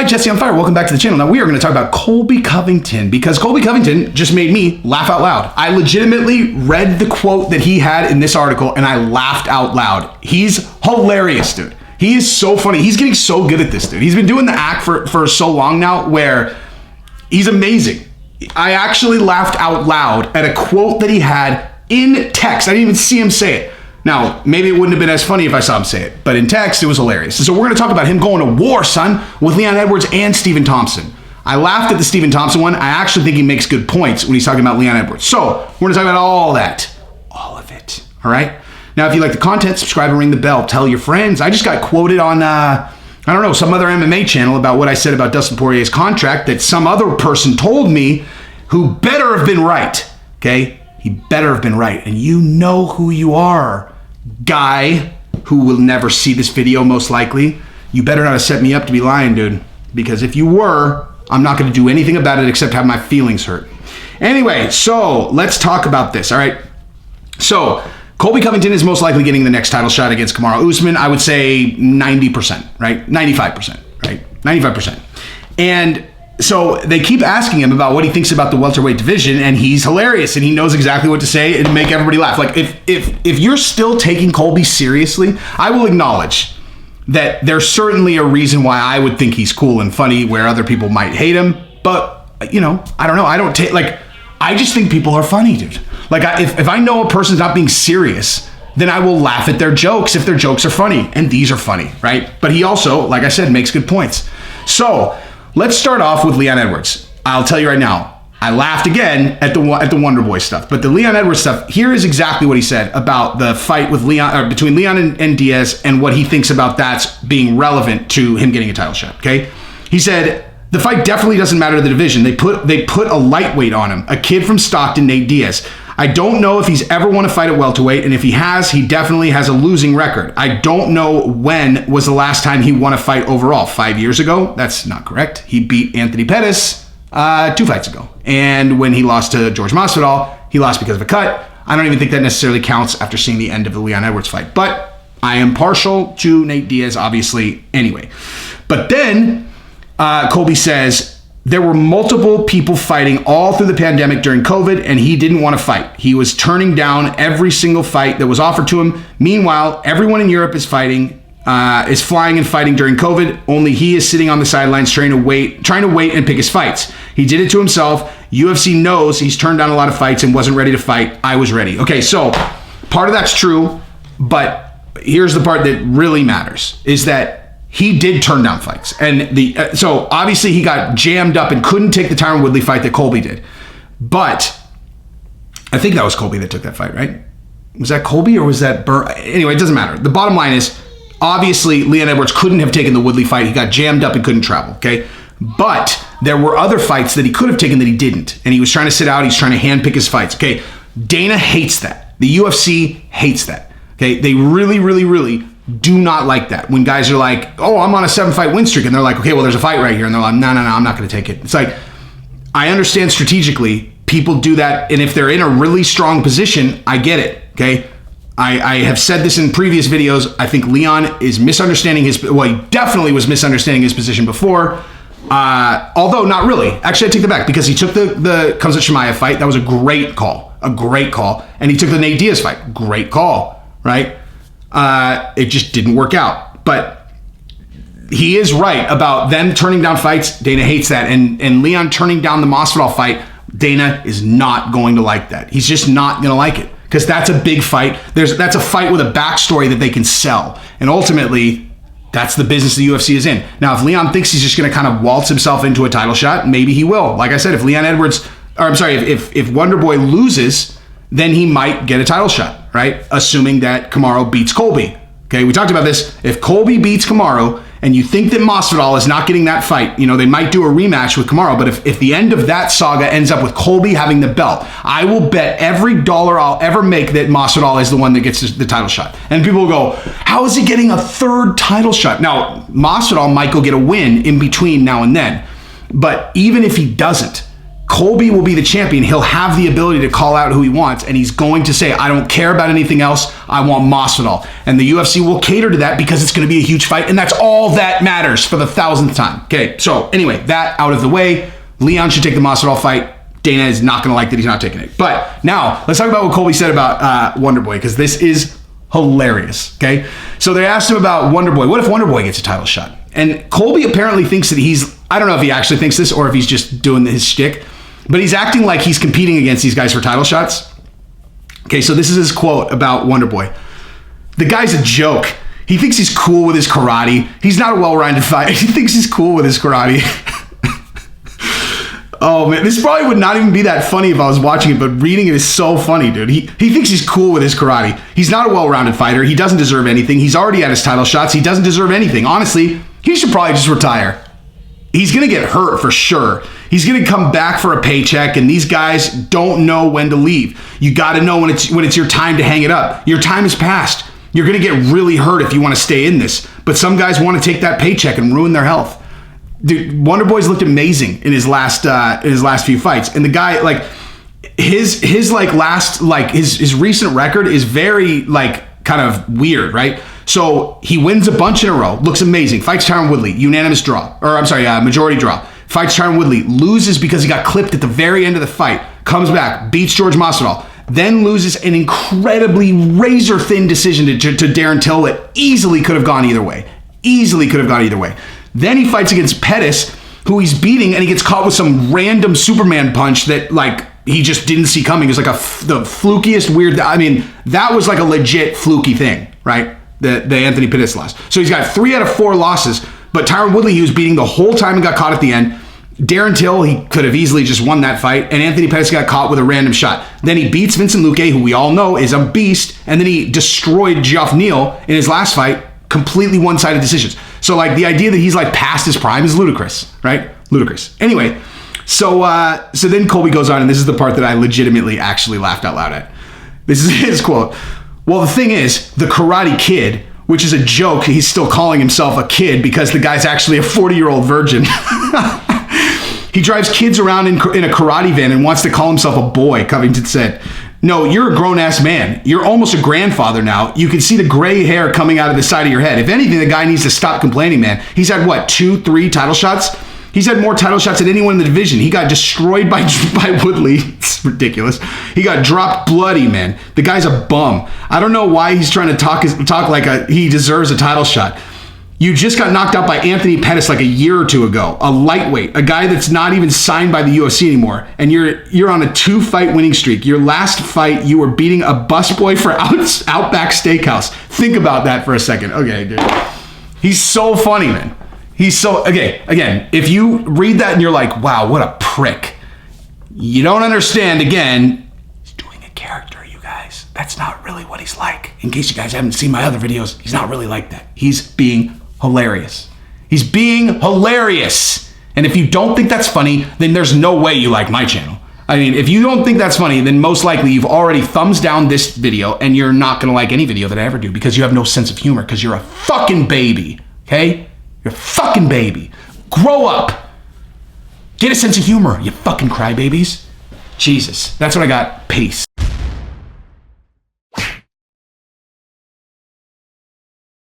right, Jesse on Fire, welcome back to the channel. Now we are going to talk about Colby Covington because Colby Covington just made me laugh out loud. I legitimately read the quote that he had in this article and I laughed out loud. He's hilarious, dude. He is so funny. He's getting so good at this, dude. He's been doing the act for so long now where he's amazing. I actually laughed out loud at a quote that he had in text. I didn't even see him say it. Now, maybe it wouldn't have been as funny if I saw him say it, but in text, it was hilarious. And so we're going to talk about him going to war, son, with Leon Edwards and Stephen Thompson. I laughed at the Stephen Thompson one. I actually think he makes good points when he's talking about Leon Edwards. So we're going to talk about all that. All of it. All right? Now, if you like the content, subscribe and ring the bell. Tell your friends. I just got quoted on, I don't know, some other MMA channel about what I said about Dustin Poirier's contract that some other person told me who better have been right. Okay? He better have been right. And you know who you are, guy who will never see this video most likely. You better not have set me up to be lying, dude. Because if you were, I'm not going to do anything about it except have my feelings hurt. Anyway, so let's talk about this, all right? So Colby Covington is most likely getting the next title shot against Kamaru Usman. I would say 90%, right? 95%, right? 95%. And so they keep asking him about what he thinks about the welterweight division, and he's hilarious, and he knows exactly what to say and make everybody laugh. Like, if you're still taking Colby seriously, I will acknowledge that there's certainly a reason why I would think he's cool and funny where other people might hate him. But, you know, I don't know. I don't take, like, I just think people are funny, dude. Like, if I know a person's not being serious, then I will laugh at their jokes if their jokes are funny. And these are funny, right? But he also, like I said, makes good points. So let's start off with Leon Edwards. I'll tell you right now, I laughed again at the Wonder Boy stuff, but the Leon Edwards stuff, here is exactly what he said about the fight with Leon, between Leon and Diaz, and what he thinks about that being relevant to him getting a title shot. Okay, he said the fight definitely doesn't matter to the division. They put a lightweight on him, a kid from Stockton, Nate Diaz. I don't know if he's ever won a fight at welterweight, and if he has, he definitely has a losing record. I don't know when was the last time he won a fight overall. 5 years ago? That's not correct. He beat Anthony Pettis 2 fights ago. And when he lost to George Masvidal, he lost because of a cut. I don't even think that necessarily counts after seeing the end of the Leon Edwards fight. But I am partial to Nate Diaz, obviously, anyway. But then Colby says, there were multiple people fighting all through the pandemic during COVID, and he didn't want to fight. He was turning down every single fight that was offered to him. Meanwhile, everyone in Europe is flying and fighting during COVID. Only he is sitting on the sidelines trying to wait and pick his fights. He did it to himself. UFC knows he's turned down a lot of fights and wasn't ready to fight. I was ready. Okay, so part of that's true, but here's the part that really matters, is that he did turn down fights. And so obviously he got jammed up and couldn't take the Tyron Woodley fight that Colby did. But I think that was Colby that took that fight, right? Was that Colby or was that Anyway, it doesn't matter. The bottom line is, obviously Leon Edwards couldn't have taken the Woodley fight. He got jammed up and couldn't travel, okay? But there were other fights that he could have taken that he didn't. And he was trying to sit out. He's trying to handpick his fights, okay? Dana hates that. The UFC hates that, okay? They really, really, really do not like that. When guys are like, oh, I'm on a 7-fight win streak, and they're like, okay, well, there's a fight right here. And they're like, no, I'm not going to take it. It's like, I understand strategically people do that. And if they're in a really strong position, I get it, okay? I have said this in previous videos. I think Leon is misunderstanding he definitely was misunderstanding his position before. Although not really. Actually, I take that back because he took the Khamzat Chimaev fight. That was a great call. And he took the Nate Diaz fight. Great call, right? It just didn't work out. But he is right about them turning down fights. Dana hates that. And Leon turning down the Masvidal fight, Dana is not going to like that. He's just not going to like it. Because that's a big fight. That's a fight with a backstory that they can sell. And ultimately, that's the business the UFC is in. Now, if Leon thinks he's just going to kind of waltz himself into a title shot, maybe he will. Like I said, if if Wonder Boy loses, then he might get a title shot, right? Assuming that Kamaru beats Colby. Okay, we talked about this. If Colby beats Kamaru, and you think that Masvidal is not getting that fight, you know, they might do a rematch with Kamaru, but if the end of that saga ends up with Colby having the belt, I will bet every dollar I'll ever make that Masvidal is the one that gets the title shot. And people will go, how is he getting a third title shot? Now, Masvidal might go get a win in between now and then, but even if he doesn't, Colby will be the champion. He'll have the ability to call out who he wants, and he's going to say, I don't care about anything else. I want Masvidal. And the UFC will cater to that because it's going to be a huge fight, and that's all that matters for the 1,000th time. Okay, so anyway, that out of the way. Leon should take the Masvidal fight. Dana is not going to like that he's not taking it. But now, let's talk about what Colby said about Wonderboy, because this is hilarious, okay? So they asked him about Wonderboy. What if Wonderboy gets a title shot? And Colby apparently thinks that I don't know if he actually thinks this or if he's just doing his shtick, but he's acting like he's competing against these guys for title shots. Okay, so this is his quote about Wonderboy. The guy's a joke. He thinks he's cool with his karate. He's not a well-rounded fighter. He thinks he's cool with his karate. Oh man, this probably would not even be that funny if I was watching it, but reading it is so funny, dude. He thinks he's cool with his karate. He's not a well-rounded fighter. He doesn't deserve anything. He's already had his title shots. He doesn't deserve anything. Honestly, he should probably just retire. He's going to get hurt for sure. He's going to come back for a paycheck, and these guys don't know when to leave. You got to know when it's your time to hang it up. Your time has passed. You're going to get really hurt if you want to stay in this. But some guys want to take that paycheck and ruin their health. Dude, Wonderboy's looked amazing in his last few fights, and the guy like his recent record is very like kind of weird, right? So he wins a bunch in a row, looks amazing, fights Tyron Woodley, unanimous draw, or I'm sorry, majority draw. Fights Tyron Woodley, loses because he got clipped at the very end of the fight, comes back, beats George Masvidal, then loses an incredibly razor-thin decision to Darren Till that easily could have gone either way. Then he fights against Pettis, who he's beating, and he gets caught with some random Superman punch that like he just didn't see coming. It was like the flukiest weird. I mean, that was like a legit fluky thing, right? The Anthony Pettis loss. So he's got 3 out of 4 losses, but Tyron Woodley he was beating the whole time and got caught at the end. Darren Till, he could have easily just won that fight, and Anthony Pettis got caught with a random shot. Then he beats Vincent Luque, who we all know is a beast, and then he destroyed Geoff Neal in his last fight, completely one-sided decisions. So like the idea that he's like past his prime is ludicrous, right? Ludicrous. Anyway, so then Colby goes on, and this is the part that I legitimately actually laughed out loud at. This is his quote. Well, the thing is, the Karate Kid, which is a joke, he's still calling himself a kid because the guy's actually a 40-year-old virgin. He drives kids around in a karate van and wants to call himself a boy, Covington said. No, you're a grown-ass man. You're almost a grandfather now. You can see the gray hair coming out of the side of your head. If anything, the guy needs to stop complaining, man. He's had, what, 2, 3 title shots? He's had more title shots than anyone in the division. He got destroyed by Woodley. It's ridiculous. He got dropped bloody, man. The guy's a bum. I don't know why he's trying to talk like he deserves a title shot. You just got knocked out by Anthony Pettis like a year or 2 ago. A lightweight, a guy that's not even signed by the UFC anymore. And you're on a 2-fight winning streak. Your last fight, you were beating a busboy for Outback Steakhouse. Think about that for a second. Okay, dude. He's so funny, man. He's so, again, if you read that and you're like, wow, what a prick. You don't understand, again, he's doing a character, you guys. That's not really what he's like. In case you guys haven't seen my other videos, he's not really like that. He's being hilarious. He's being hilarious. And if you don't think that's funny, then there's no way you like my channel. I mean, if you don't think that's funny, then most likely you've already thumbs down this video and you're not going to like any video that I ever do because you have no sense of humor because you're a fucking baby, okay? You're a fucking baby. Grow up. Get a sense of humor, you fucking crybabies. Jesus. That's what I got. Peace.